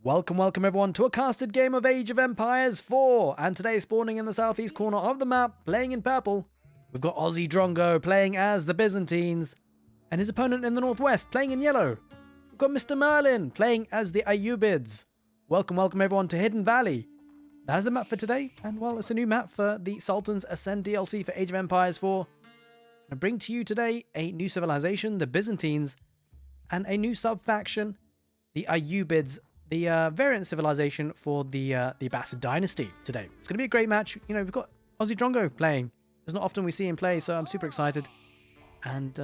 Welcome everyone to a casted game of Age of Empires 4, and today spawning in the southeast corner of the map, playing in purple, we've got Aussie Drongo playing as the Byzantines, and his opponent in the northwest playing in yellow. We've got Mr. Merlin playing as the Ayyubids. Welcome everyone to Hidden Valley. That is the map for today, and well, it's a new map for the Sultan's Ascend DLC for Age of Empires 4. I bring to you today a new civilization, the Byzantines, and a new sub-faction, the Ayyubids, the variant civilization for the Abbasid dynasty today. It's going to be a great match. You know, we've got Aussie Drongo playing. It's not often we see him play, so I'm super excited. And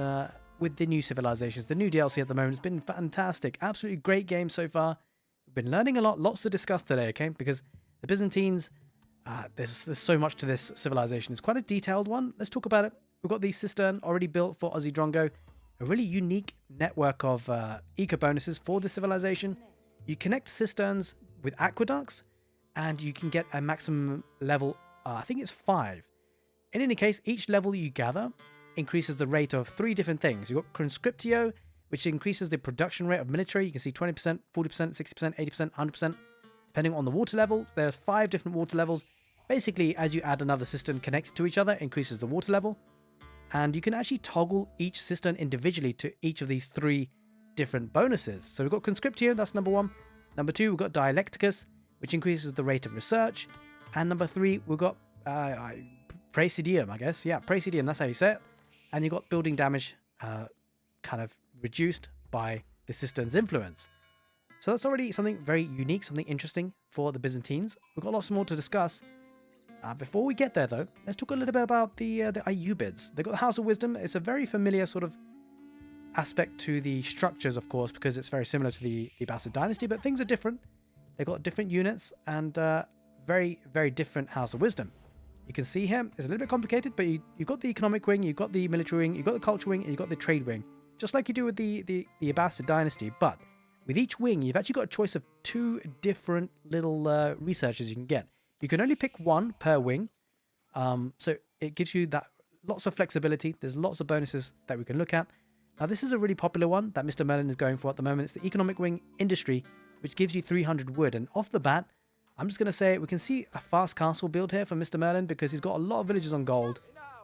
with the new civilizations, the new DLC at the moment, it's been fantastic. Absolutely great game so far. We've been learning a lot, lots to discuss today, okay? Because the Byzantines, there's so much to this civilization. It's quite a detailed one. Let's talk about it. We've got the cistern already built for Aussie Drongo. A really unique network of eco bonuses for this civilization. You connect cisterns with aqueducts, and you can get a maximum level, I think it's 5. In any case, each level you gather increases the rate of 3 different things. You've got conscriptio, which increases the production rate of military. You can see 20%, 40%, 60%, 80%, 100%, depending on the water level. There's 5 different water levels. Basically, as you add another cistern connected to each other, it increases the water level. And you can actually toggle each cistern individually to each of these 3 different bonuses. So we've got conscriptio, that's number 1. Number 2, we've got dialecticus, which increases the rate of research. And number 3, we've got praesidium, I guess. Yeah, praesidium, that's how you say it. And you've got building damage kind of reduced by the cistern's influence. So that's already something very unique, something interesting for the Byzantines. We've got lots more to discuss. Before we get there, though, let's talk a little bit about the Ayyubids. They've got the House of Wisdom. It's a very familiar sort of aspect to the structures, of course, because it's very similar to the Abbasid dynasty, but things are different. They've got different units and very, very different House of Wisdom. You can see here, it's a little bit complicated, but you've got the economic wing, you've got the military wing, you've got the culture wing, and you've got the trade wing, just like you do with the Abbasid dynasty. But with each wing, you've actually got a choice of 2 different little researches you can get. You can only pick 1 per wing, so it gives you that lots of flexibility. There's lots of bonuses that we can look at. Now, this is a really popular one that Mr. Merlin is going for at the moment. It's the Economic Wing Industry, which gives you 300 wood. And off the bat, I'm just going to say we can see a fast castle build here for Mr. Merlin because he's got a lot of villages on gold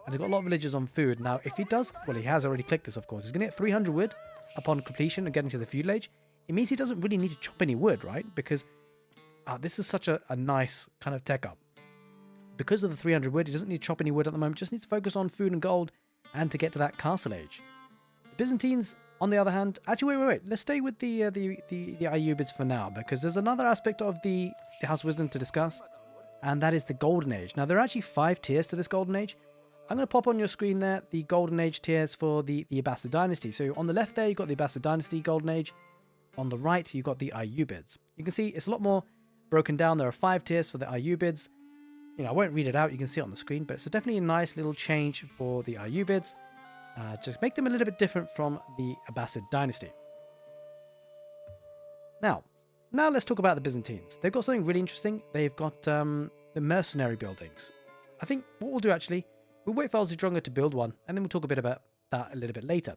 and he's got a lot of villages on food. Now, if he does, well, he has already clicked this, of course. He's going to get 300 wood upon completion and getting to the feudal age. It means he doesn't really need to chop any wood, right? Because this is such a nice kind of tech up. Because of the 300 wood, he doesn't need to chop any wood at the moment. Just needs to focus on food and gold and to get to that castle age. Byzantines, on the other hand, actually, wait. Let's stay with the Ayyubids for now, because there's another aspect of the House of Wisdom to discuss, and that is the Golden Age. Now, there are actually 5 tiers to this Golden Age. I'm going to pop on your screen there the Golden Age tiers for the Abbasid dynasty. So on the left there, you've got the Abbasid dynasty Golden Age. On the right, you've got the Ayyubids. You can see it's a lot more broken down. There are 5 tiers for the Ayyubids. You know, I won't read it out. You can see it on the screen, but it's definitely a nice little change for the Ayyubids. Just make them a little bit different from the Abbasid dynasty. Now let's talk about the Byzantines. They've got something really interesting. They've got the mercenary buildings. I think what we'll do actually, we'll wait for Aussie Drongo to build one, and then we'll talk a bit about that a little bit later.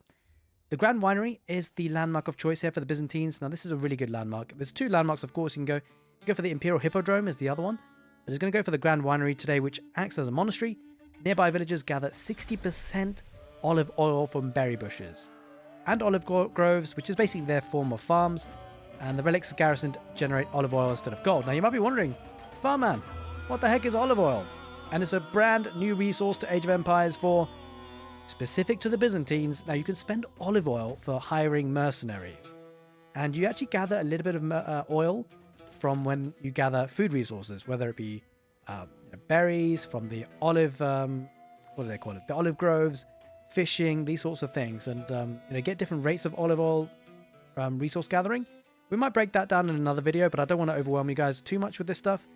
The Grand Winery is the landmark of choice here for the Byzantines. Now, this is a really good landmark. There's 2 landmarks, of course. You can go for the Imperial Hippodrome is the other one. But he's going to go for the Grand Winery today, which acts as a monastery. Nearby villagers gather 60% olive oil from berry bushes and olive groves, which is basically their form of farms, and the relics garrisoned generate olive oil instead of gold. Now you might be wondering, Farman, what the heck is olive oil? And it's a brand new resource to Age of Empires 4, specific to the Byzantines. Now you can spend olive oil for hiring mercenaries, and you actually gather a little bit of oil from when you gather food resources, whether it be berries from the olive, what do they call it? The olive groves, fishing, these sorts of things, and get different rates of olive oil resource gathering. We might break that down in another video, but I don't want to overwhelm you guys too much with this stuff.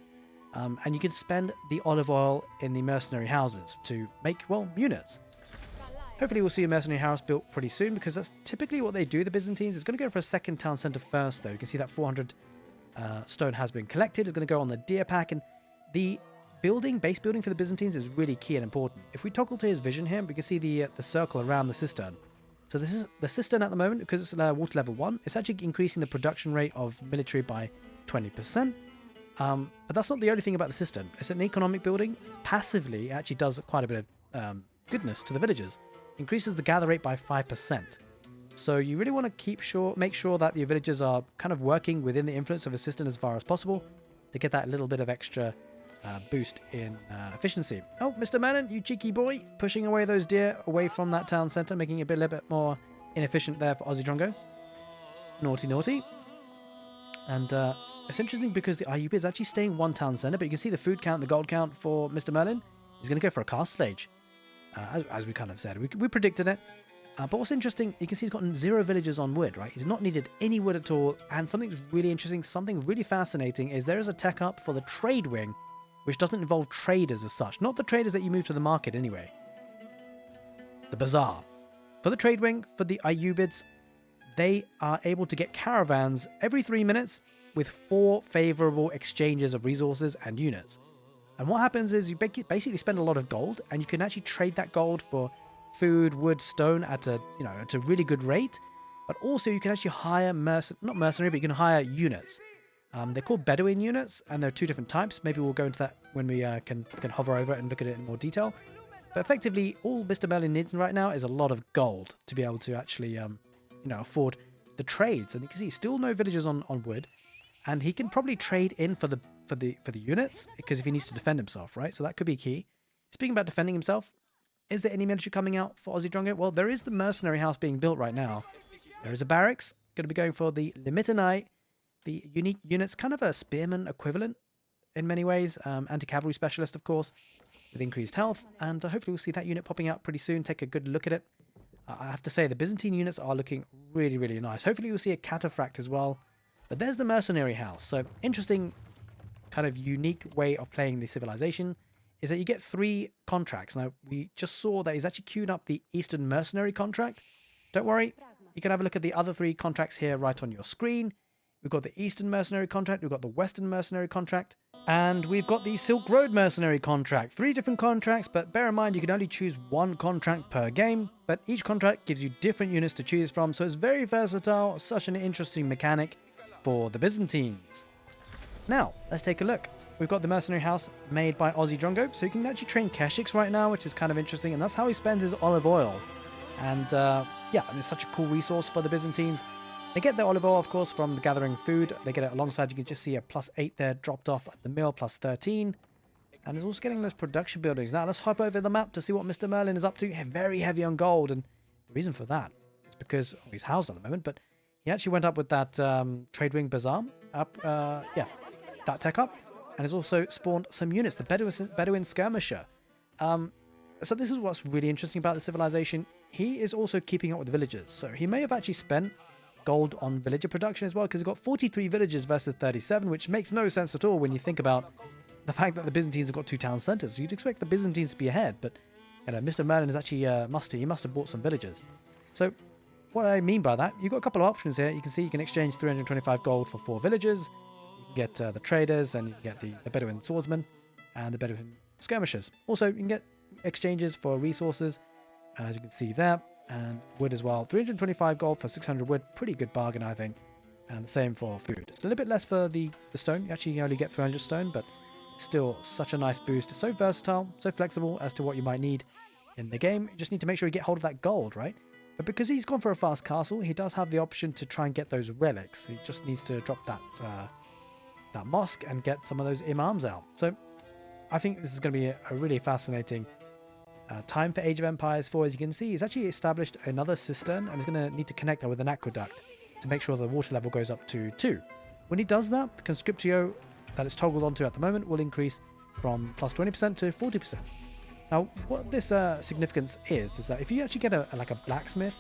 And you can spend the olive oil in the mercenary houses to make, well, units. Hopefully we'll see a mercenary house built pretty soon, because that's typically what they do, the Byzantines. It's going to go for a second town centre first, though. You can see that 400 stone has been collected. It's going to go on the deer pack, and the base building for the Byzantines is really key and important. If we toggle to his vision here, we can see the circle around the cistern. So this is the cistern at the moment, because it's water level 1. It's actually increasing the production rate of military by 20%. But that's not the only thing about the cistern. It's an economic building. Passively, it actually does quite a bit of goodness to the villagers. Increases the gather rate by 5%. So you really want to make sure that your villagers are kind of working within the influence of a cistern as far as possible to get that little bit of extra boost in efficiency. Oh, Mr. Merlin, you cheeky boy, pushing away those deer away from that town centre, making it a little bit more inefficient there for Aussie Drongo. Naughty, naughty. And it's interesting because the Ayyubid is actually staying one town centre, but you can see the food count, the gold count for Mr. Merlin. He's going to go for a castle age, as we kind of said. We predicted it. But what's interesting, you can see he's got 0 villagers on wood, right? He's not needed any wood at all. And something's really interesting, something really fascinating is there is a tech up for the trade wing, which doesn't involve traders as such. Not the traders that you move to the market anyway. The bazaar. For the trade wing, for the Ayyubids, they are able to get caravans every 3 minutes with 4 favorable exchanges of resources and units. And what happens is you basically spend a lot of gold, and you can actually trade that gold for food, wood, stone at a really good rate. But also you can actually hire not mercenary, but you can hire units. They're called Bedouin units, and there are 2 different types. Maybe we'll go into that when we can hover over it and look at it in more detail. But effectively, all Mr. Merlin needs right now is a lot of gold to be able to actually afford the trades. And you can see still no villagers on wood, and he can probably trade in for the units, because if he needs to defend himself, right? So that could be key. Speaking about defending himself, is there any military coming out for Aussie Drongo? Well, there is the mercenary house being built right now. There is a barracks. Going to be going for the Limitanite, the unique units, kind of a spearman equivalent in many ways. Anti-cavalry specialist, of course, with increased health. And hopefully we'll see that unit popping out pretty soon. Take a good look at it. I have to say, the Byzantine units are looking really, really nice. Hopefully we'll see a cataphract as well. But there's the mercenary house. So interesting, kind of unique way of playing the civilization is that you get 3 contracts. Now, we just saw that he's actually queued up the Eastern Mercenary contract. Don't worry, you can have a look at the other 3 contracts here right on your screen. We've got the Eastern Mercenary contract, we've got the Western Mercenary contract, and we've got the Silk Road Mercenary contract. 3 different contracts, but bear in mind you can only choose 1 contract per game, but each contract gives you different units to choose from, so it's very versatile, such an interesting mechanic for the Byzantines. Now, let's take a look. We've got the mercenary house made by Aussie Drongo, so you can actually train Keshiks right now, which is kind of interesting, and that's how he spends his olive oil. And it's such a cool resource for the Byzantines. They get their olive oil, of course, from gathering food. They get it alongside, you can just see a +8 there dropped off at the mill, +13. And it's also getting those production buildings. Now, let's hop over the map to see what Mr. Merlin is up to. Very heavy on gold, and the reason for that is because he's housed at the moment, but he actually went up with that trade wing bazaar that tech up. And has also spawned some units, the Bedouin skirmisher. So this is what's really interesting about the civilization. He is also keeping up with the villagers. So he may have actually spent gold on villager production as well, because he's got 43 villagers versus 37, which makes no sense at all when you think about the fact that the Byzantines have got 2 town centers. So you'd expect the Byzantines to be ahead, but Mr. Merlin is actually he must have bought some villagers. So what I mean by that, you've got a couple of options here. You can see you can exchange 325 gold for 4 villagers. Get the traders, and you can get the Bedouin swordsmen and the Bedouin skirmishers. Also, you can get exchanges for resources, as you can see there, and wood as well. 325 gold for 600 wood, pretty good bargain, I think. And the same for food. It's a little bit less for the stone. You actually only get 300 stone, but still such a nice boost. It's so versatile, so flexible as to what you might need in the game. You just need to make sure you get hold of that gold, right? But because he's gone for a fast castle, he does have the option to try and get those relics. He just needs to drop that mosque and get some of those imams out. So I think this is going to be a really fascinating time for Age of Empires 4. As you can see, he's actually established another cistern, and he's going to need to connect that with an aqueduct to make sure the water level goes up to 2. When he does that, the conscriptio that it's toggled onto at the moment will increase from +20% to 40%. Now, what this significance is that if you actually get a blacksmith,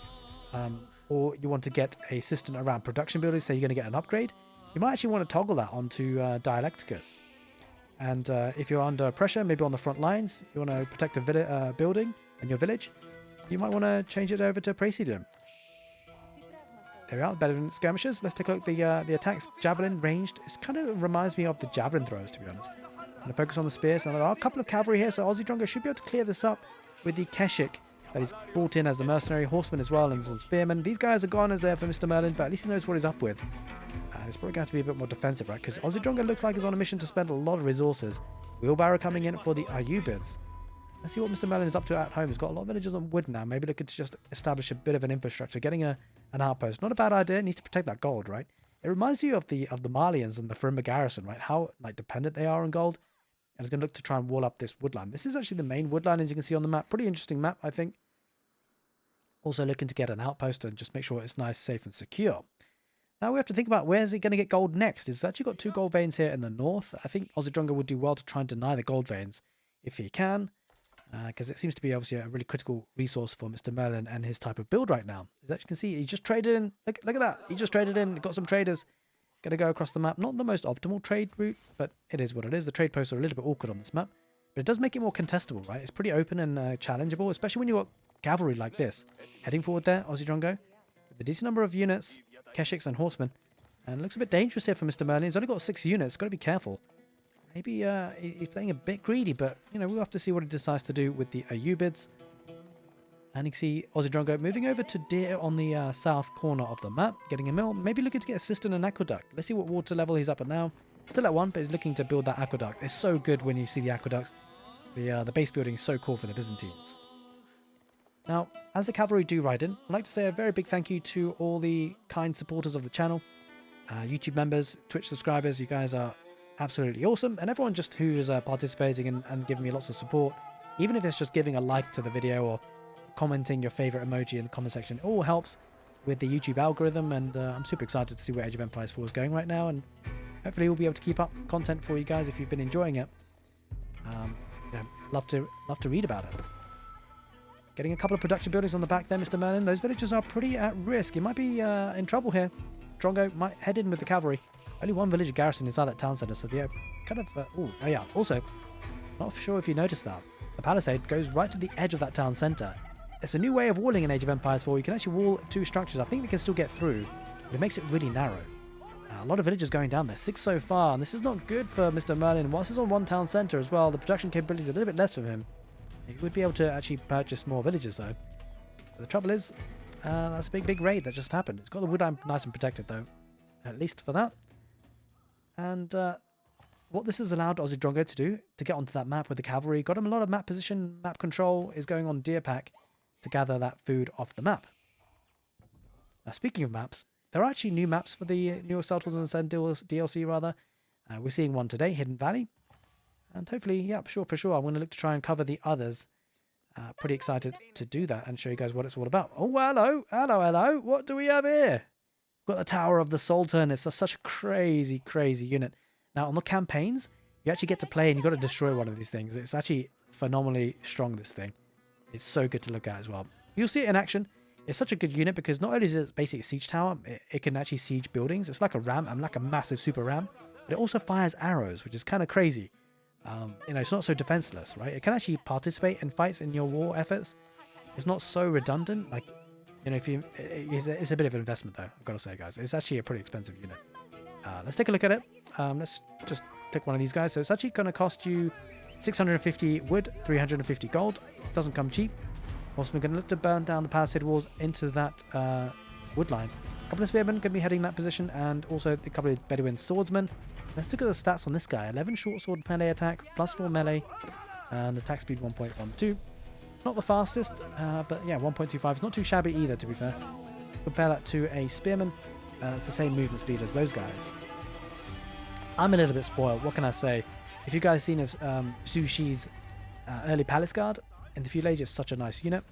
or you want to get a cistern around production buildings, say you're going to get an upgrade, you might actually want to toggle that onto Dialecticus. And if you're under pressure, maybe on the front lines, you want to protect a building in your village, you might want to change it over to Praesidium. There we are, better than skirmishes. Let's take a look at the attacks. Javelin ranged. It kind of reminds me of the javelin throws, to be honest. I'm going to focus on the spears. Now, there are a couple of cavalry here, so Aussie Drongo should be able to clear this up with the Keshik that he's brought in as a mercenary, horseman as well, and some spearmen. These guys are goners there for Mr. Merlin, but at least he knows what he's up with. And it's probably going to have to be a bit more defensive, right? Because Aussie Drongo looks like he's on a mission to spend a lot of resources. Wheelbarrow coming in for the ayyubids. Let's see what Mr. Merlin is up to at home. He's got a lot of villagers on wood now. Maybe looking to just establish a bit of an infrastructure. Getting an outpost. Not a bad idea. Needs to protect that gold, right? It reminds you of the Malians and the Farimba garrison, right? How like dependent they are on gold. And it's going to look to try and wall up this woodline. This is actually the main woodline, as you can see on the map. Pretty interesting map, I think. Also looking to get an outpost and just make sure it's nice, safe, and secure. Now we have to think about where's he going to get gold next. He's actually got 2 gold veins here in the north. I think Aussie Drongo would do well to try and deny the gold veins if he can. Because it seems to be obviously a really critical resource for Mr. Merlin and his type of build right now. As you can see, he just traded in. Look at that. He just traded in. Got some traders. Going to go across the map. Not the most optimal trade route, but it is what it is. The trade posts are a little bit awkward on this map. But it does make it more contestable, right? It's pretty open and challengeable, especially when you've got cavalry like this. Heading forward there, Aussie Drongo. With a decent number of units, Keshiks and horsemen. And it looks a bit dangerous here for Mr. Merlin. He's only got 6 units. Got to be careful. Maybe he's playing a bit greedy, but, you know, we'll have to see what he decides to do with the ayyubids. And you can see Aussie Drongo moving over to Deer on the south corner of the map, getting a mill, maybe looking to get a cistern and aqueduct. Let's see what water level he's up at now. Still at 1, but he's looking to build that aqueduct. It's so good when you see the aqueducts. The base building is so cool for the Byzantines. Now, as the cavalry do ride in, I'd like to say a very big thank you to all the kind supporters of the channel. YouTube members, Twitch subscribers, you guys are absolutely awesome. And everyone just who is participating and giving me lots of support. Even if it's just giving a like to the video or commenting your favorite emoji in the comment section, it all helps with the YouTube algorithm. And I'm super excited to see where Age of Empires 4 is going right now. And hopefully we'll be able to keep up content for you guys if you've been enjoying it. You know, love to read about it. Getting a couple of production buildings on the back there, Mr. Merlin. Those villagers are pretty at risk. You might be in trouble here. Drongo might head in with the cavalry. Only 1 villager garrison inside that town centre, so they're kind of... oh yeah, also, not sure if you noticed that. The palisade goes right to the edge of that town centre. It's a new way of walling in Age of Empires 4. You can actually wall 2 structures. I think they can still get through, but it makes it really narrow. A lot of villagers going down there. 6 so far, and this is not good for Mr. Merlin. Whilst he's on 1 town centre as well, the production capability is a little bit less for him. He would be able to actually purchase more villages though. But the trouble is, that's a big raid that just happened. It's got the wood nice and protected though, at least for that. And what this has allowed Aussie Drongo to do, to get onto that map with the cavalry, got him a lot of map position, map control, is going on Deer Pack to gather that food off the map. Now speaking of maps, there are actually new maps for the new Sultan and Ascend DLC rather. We're seeing one today, Hidden Valley. And hopefully, yeah, for sure, I'm going to look to try and cover the others. Pretty excited to do that and show you guys what it's all about. Oh, hello. What do we have here? We've got the Tower of the Sultan. It's such a crazy unit. Now, on the campaigns, you actually get to play and you've got to destroy one of these things. It's actually phenomenally strong, this thing. It's so good to look at as well. You'll see it in action. It's such a good unit because not only is it basically a siege tower, it can actually siege buildings. It's like a ram, like a massive super ram. But it also fires arrows, which is kind of crazy. You know, it's not so defenseless, right? It can actually participate in fights in your war efforts. It's not so redundant. Like, you know, it's a bit of an investment though, I've got to say, guys. It's actually a pretty expensive unit. Let's take a look at it. Let's just take one of these guys. So it's actually going to cost you 650 wood, 350 gold. Doesn't come cheap. Also, we're going to look to burn down the palisade walls into that wood line. A couple of spearmen going to be heading that position, and also a couple of Bedouin swordsmen. Let's look at the stats on this guy. 11 short sword melee attack, +4 melee, and attack speed 1.12. Not the fastest, but yeah, 1.25 is not too shabby either, to be fair. Compare that to a spearman. It's the same movement speed as those guys. I'm a little bit spoiled. What can I say? If you guys seen Zhu Shi's early Palace Guard in the Feudal Age, it's such a nice unit.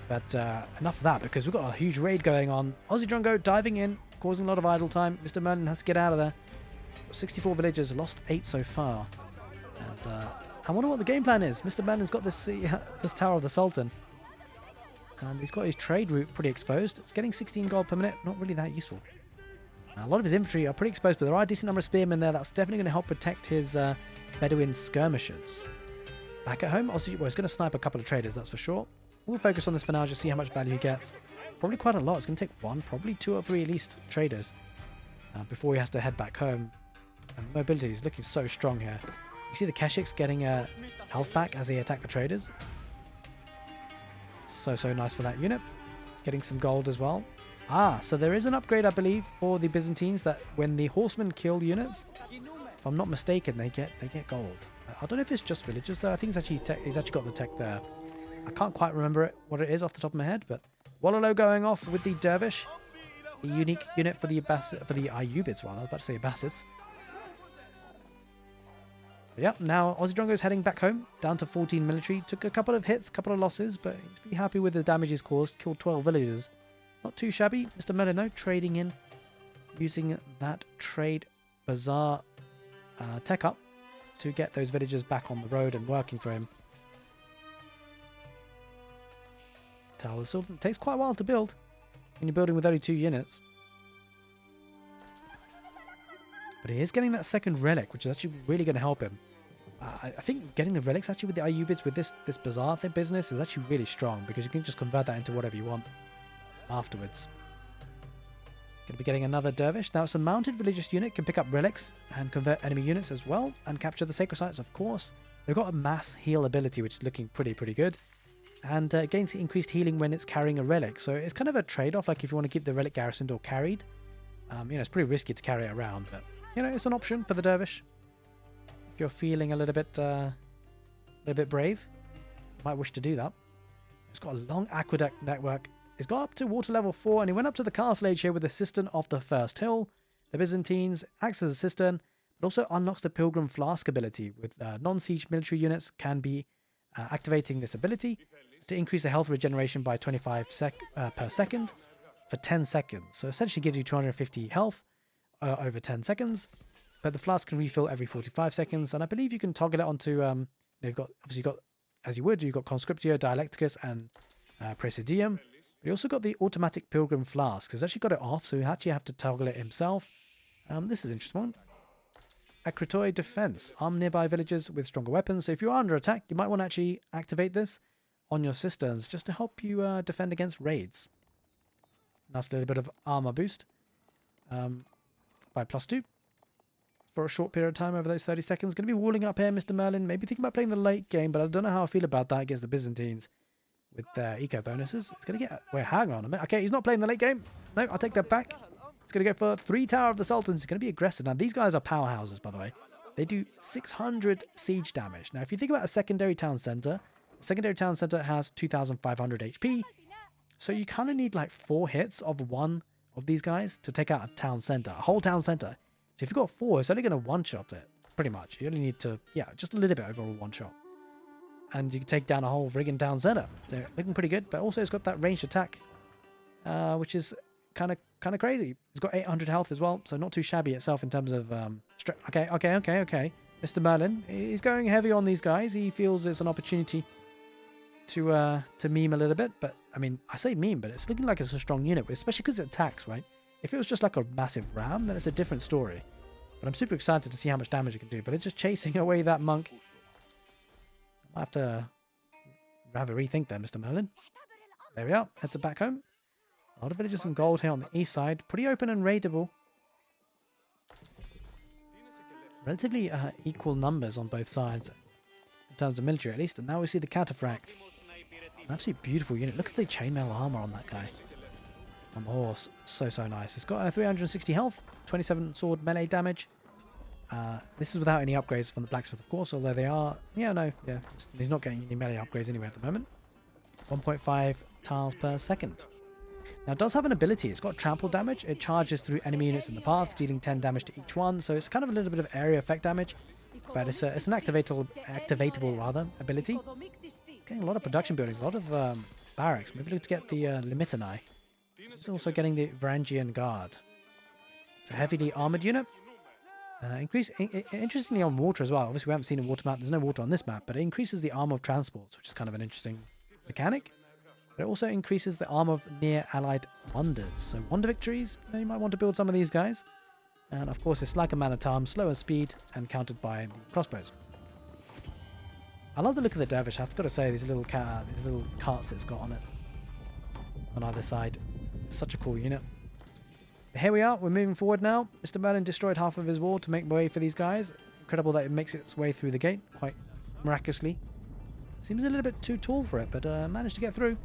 But enough of that, because we've got a huge raid going on. Aussie Drongo diving in, causing a lot of idle time. Mr. Merlin has to get out of there. 64 villagers, lost 8 so far. And I wonder what the game plan is. Mr. Merlin's got this Tower of the Sultan. And he's got his trade route pretty exposed. It's getting 16 gold per minute, not really that useful. Now, a lot of his infantry are pretty exposed, but there are a decent number of spearmen there. That's definitely going to help protect his Bedouin skirmishes. Back at home, he's going to snipe a couple of traders, that's for sure. We'll focus on this for now, just see how much value he gets. Probably quite a lot. It's going to take 1, probably 2 or 3 at least traders before he has to head back home. And the mobility is looking so strong here. You see the Keshiks getting health back as they attack the traders. So nice for that unit. Getting some gold as well. Ah, so there is an upgrade, I believe, for the Byzantines that when the horsemen kill units, if I'm not mistaken, they get gold. I don't know if it's just villagers though. I think he's actually got the tech there. I can't quite remember what it is off the top of my head, but Wallalo going off with the dervish, the unique unit for the Ayyubids rather. I was about to say Abbasids. But yeah, now Aussie Drongo is heading back home, down to 14 military. Took a couple of hits, couple of losses, but he's pretty happy with the damage he's caused. Killed 12 villagers. Not too shabby. Mr. Merlin though, trading in, using that trade bazaar tech up to get those villagers back on the road and working for him. Tell the Sultan, it takes quite a while to build when you're building with only 2 units. But he is getting that second relic, which is actually really going to help him. I think getting the relics actually with the Ayyubids with this bazaar business is actually really strong, because you can just convert that into whatever you want afterwards. Going to be getting another dervish. Now it's a mounted religious unit, can pick up relics and convert enemy units as well, and capture the sacred sites, of course. They've got a mass heal ability, which is looking pretty good. And gains increased healing when it's carrying a relic. So it's kind of a trade-off, like if you want to keep the relic garrisoned or carried. It's pretty risky to carry it around, but it's an option for the dervish. If you're feeling a little bit brave, you might wish to do that. It's got a long aqueduct network. It's got up to water level 4, and he went up to the castle age here with the cistern of the first hill. The Byzantines acts as a cistern, but also unlocks the pilgrim flask ability. With non-siege military units can be activating this ability to increase the health regeneration by 25 per second for 10 seconds. So essentially gives you 250 health over 10 seconds. But the flask can refill every 45 seconds, and I believe you can toggle it onto you've got as you would, you've got Conscriptio, Dialecticus, and Praesidium. But you also got the automatic pilgrim flask. He's actually got it off, so you actually have to toggle it himself. This is an interesting one. Acritoi defense. Arm nearby villagers with stronger weapons. So if you're under attack, you might want to actually activate this on your cisterns just to help you defend against raids. Nice little bit of armor boost by +2 for a short period of time over those 30 seconds. Going to be walling up here, Mr. Merlin. Maybe thinking about playing the late game, but I don't know how I feel about that against the Byzantines with their eco bonuses. It's going to get... Wait, hang on a minute. Okay, he's not playing the late game. No, I'll take that back. It's going to go for 3 Tower of the Sultans. It's going to be aggressive. Now, these guys are powerhouses, by the way. They do 600 siege damage. Now, if you think about a secondary town center, the secondary town center has 2,500 HP. So you kind of need like 4 hits of one of these guys to take out a town center, a whole town center. So if you've got 4, it's only going to one-shot it, pretty much. You only need to, just a little bit over a one-shot. And you can take down a whole friggin' town center. So looking pretty good, but also it's got that ranged attack, which is kind of crazy. It's got 800 health as well, so not too shabby itself in terms of okay. Mr. Merlin, he's going heavy on these guys. He feels it's an opportunity to meme a little bit, but I mean, I say meme, but it's looking like it's a strong unit, especially because it attacks, right? If it was just like a massive ram, then it's a different story. But I'm super excited to see how much damage it can do. But it's just chasing away that monk. I have to have a rethink there, Mr. Merlin. There we are. Heads back home. A lot of villagers and gold here on the east side. Pretty open and raidable. Relatively equal numbers on both sides. In terms of military, at least. And now we see the cataphract. An absolutely beautiful unit. Look at the chainmail armor on that guy. On the horse. So nice. It's got 360 health. 27 sword melee damage. This is without any upgrades from the blacksmith, of course, although they are... he's not getting any melee upgrades anyway at the moment. 1.5 tiles per second. Now, it does have an ability. It's got trample damage. It charges through enemy units in the path, dealing 10 damage to each one, so it's kind of a little bit of area effect damage, but it's an activatable ability. Getting a lot of production buildings, a lot of barracks. Maybe look to get the Limitanai. It's also getting the Varangian Guard. It's a heavily armored unit. Interestingly on water as well. Obviously we haven't seen a water map. There's no water on this map, but it increases the armor of transports, which is kind of an interesting mechanic. But it also increases the armor of near allied wonders. So wonder victories, you might want to build some of these guys. And of course it's like a man at arms, slower speed and countered by the crossbows. I love the look of the dervish. I've got to say these little carts it's got on it on either side. It's such a cool unit. Here we are, we're moving forward now. Mr. Merlin destroyed half of his wall to make way for these guys. Incredible that it makes its way through the gate, quite miraculously. Seems a little bit too tall for it, but managed to get through.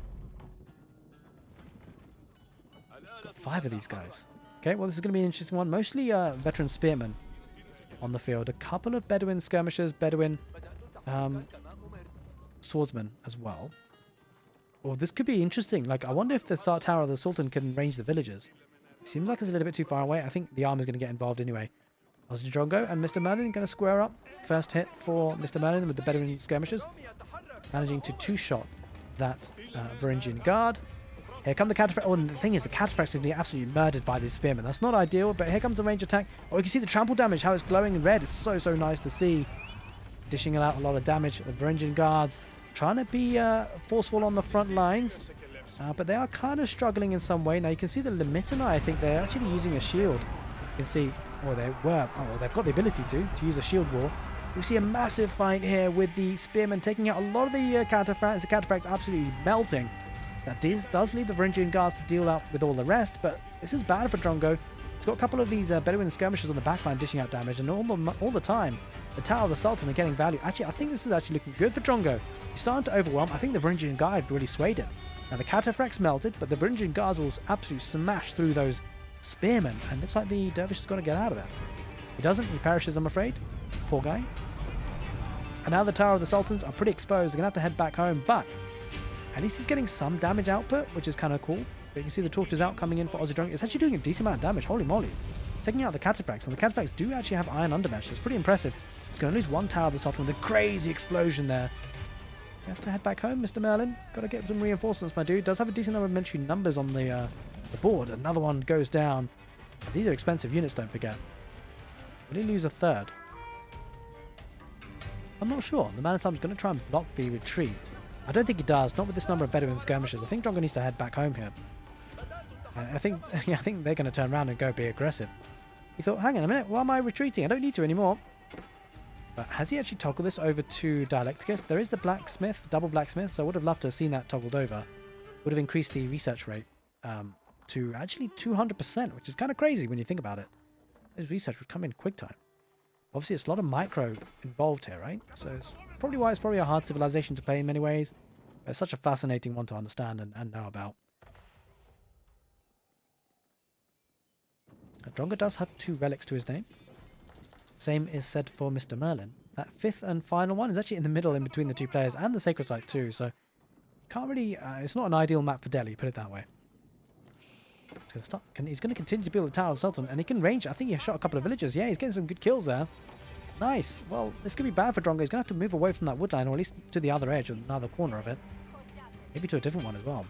It's got 5 of these guys. Okay, well, this is going to be an interesting one. Mostly veteran spearmen on the field. A couple of Bedouin skirmishers, Bedouin swordsmen as well. Well, this could be interesting. Like, I wonder if the Tower of the Sultan can range the villagers. It seems like it's a little bit too far away. I think the army's going to get involved anyway. Aussie Drongo and Mr. Merlin going to square up. First hit for Mr. Merlin with the Bedouin skirmishers. Managing to two-shot that Varangian guard. Here come the cataphracts. Oh, and the thing is, the cataphracts are going to get absolutely murdered by these spearmen. That's not ideal, but here comes the range attack. Oh, you can see the trample damage, how it's glowing in red. It's so, so nice to see. Dishing out a lot of damage. The Varangian guards trying to be forceful on the front lines. But they are kind of struggling in some way. Now, you can see the Limitanai, I think they're actually using a shield. You can see, or they were, oh, they've got the ability to use a shield wall. We see a massive fight here with the spearmen taking out a lot of the cataphracts. The cataphracts absolutely melting. That does leave the Varangian guards to deal out with all the rest, but this is bad for Drongo. He's got a couple of these Bedouin skirmishers on the backline dishing out damage, and all the time, the Tower of the Sultan are getting value. Actually, I think this is actually looking good for Drongo. He's starting to overwhelm. I think the Varangian guard really swayed him. Now, the cataphracts melted, but the Varangian guards will absolutely smash through those spearmen, and looks like the dervish is going to get out of there. He doesn't. He perishes, I'm afraid. Poor guy. And now the Tower of the Sultans are pretty exposed. They're going to have to head back home, but at least he's getting some damage output, which is kind of cool. But you can see the torches out coming in for Aussie Drongo. It's actually doing a decent amount of damage. Holy moly. Taking out the cataphracts, and the cataphracts do actually have iron undermesh. So it's pretty impressive. He's going to lose one Tower of the Sultan with a crazy explosion there. He has to head back home, Mr. Merlin. Got to get some reinforcements, my dude. Does have a decent number of military numbers on the board. Another one goes down. These are expensive units, don't forget. Will he lose a third? I'm not sure. The Man-at-Arms going to try and block the retreat. I don't think he does. Not with this number of Bedouin skirmishers. I think Drongo needs to head back home here. I think they're going to turn around and go be aggressive. He thought, hang on a minute. Why am I retreating? I don't need to anymore. But has he actually toggled this over to Dialecticus? There is the blacksmith, double blacksmith. So I would have loved to have seen that toggled over. Would have increased the research rate to actually 200%, which is kind of crazy when you think about it. His research would come in quick time. Obviously, it's a lot of micro involved here, right? So it's probably why it's probably a hard civilization to play in many ways. But it's such a fascinating one to understand and know about. Drongo does have 2 relics to his name. Same is said for Mr. Merlin. That 5th and final one is actually in the middle in between the 2 players and the Sacred Site too. So you can't really... it's not an ideal map for Delhi, put it that way. He's going to start. He's going to continue to build the Tower of the Sultan, and he can range. I think he shot a couple of villagers. Yeah, he's getting some good kills there. Nice. Well, this could be bad for Drongo. He's going to have to move away from that wood line, or at least to the other edge, or another corner of it. Maybe to a different one as well.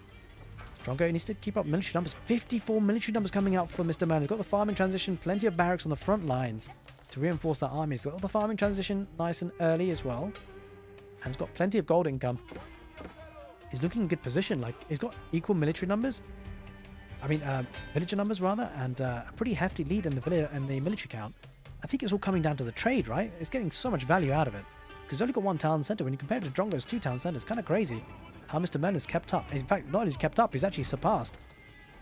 Drongo needs to keep up military numbers. 54 military numbers coming out for Mr. Man. He's got the farming transition, plenty of barracks on the front lines to reinforce that army. He's got the farming transition nice and early as well, and he's got plenty of gold income. He's looking in good position. Like, he's got equal military numbers. I mean, villager numbers rather, and a pretty hefty lead in the military count. I think it's all coming down to the trade, right? It's getting so much value out of it. Because he's only got 1 town centre. When you compare it to Drongo's 2 town centres, kind of crazy how Mr. Merlin has kept up. In fact, not only has he kept up, he's actually surpassed.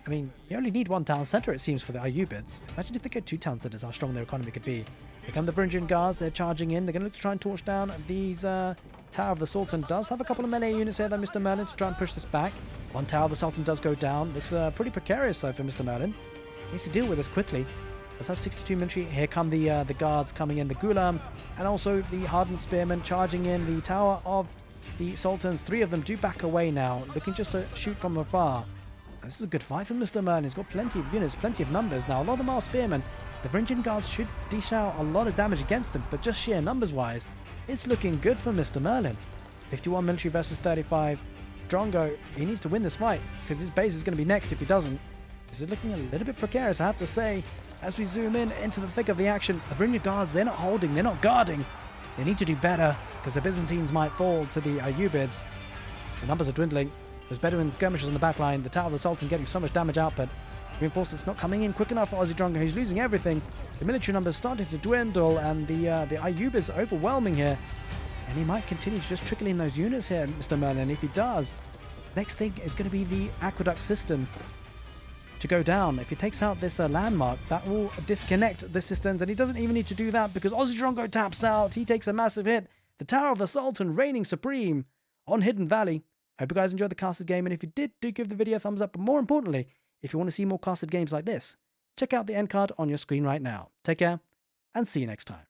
I mean, you only need 1 town centre, it seems, for the Ayyubids. Imagine if they get 2 town centres, how strong their economy could be. Here come the Varangian guards. They're charging in. They're going to look to try and torch down these... Tower of the Sultan does have a couple of melee units here, though, Mr. Merlin, to try and push this back. 1 Tower of the Sultan does go down. Looks pretty precarious, though, for Mr. Merlin. He needs to deal with this quickly. Let's have 62 military. Here come the guards coming in, the Ghulam, and also the hardened spearmen charging in. The Tower of the Sultans, 3 of them do back away now, looking just to shoot from afar. This is a good fight for Mr. Merlin. He's got plenty of units, plenty of numbers. Now, a lot of them are spearmen. The Varangian guards should dish out a lot of damage against them, but just sheer numbers-wise, it's looking good for Mr. Merlin. 51 military versus 35. Drongo, he needs to win this fight, because his base is going to be next if he doesn't. This is looking a little bit precarious, I have to say. As we zoom in into the thick of the action, the Varangian guards, they're not holding, they're not guarding. They need to do better, because the Byzantines might fall to the Ayyubids. The numbers are dwindling. There's Bedouin skirmishes on the back line. The Tower of the Sultan getting so much damage output. Reinforcements not coming in quick enough for Aussie Drongo. He's losing everything. The military numbers starting to dwindle, and the Ayyubids are overwhelming here. And he might continue to just trickle in those units here, Mr. Merlin. If he does, next thing is going to be the aqueduct system to go down. If he takes out this landmark, that will disconnect the systems, and he doesn't even need to do that because Aussie Drongo taps out. He takes a massive hit. The Tower of the Sultan reigning supreme on Hidden Valley. Hope you guys enjoyed the casted game, and if you did, do give the video a thumbs up. But more importantly, If you want to see more casted games like this, check out the end card on your screen right now. Take care, and see you next time.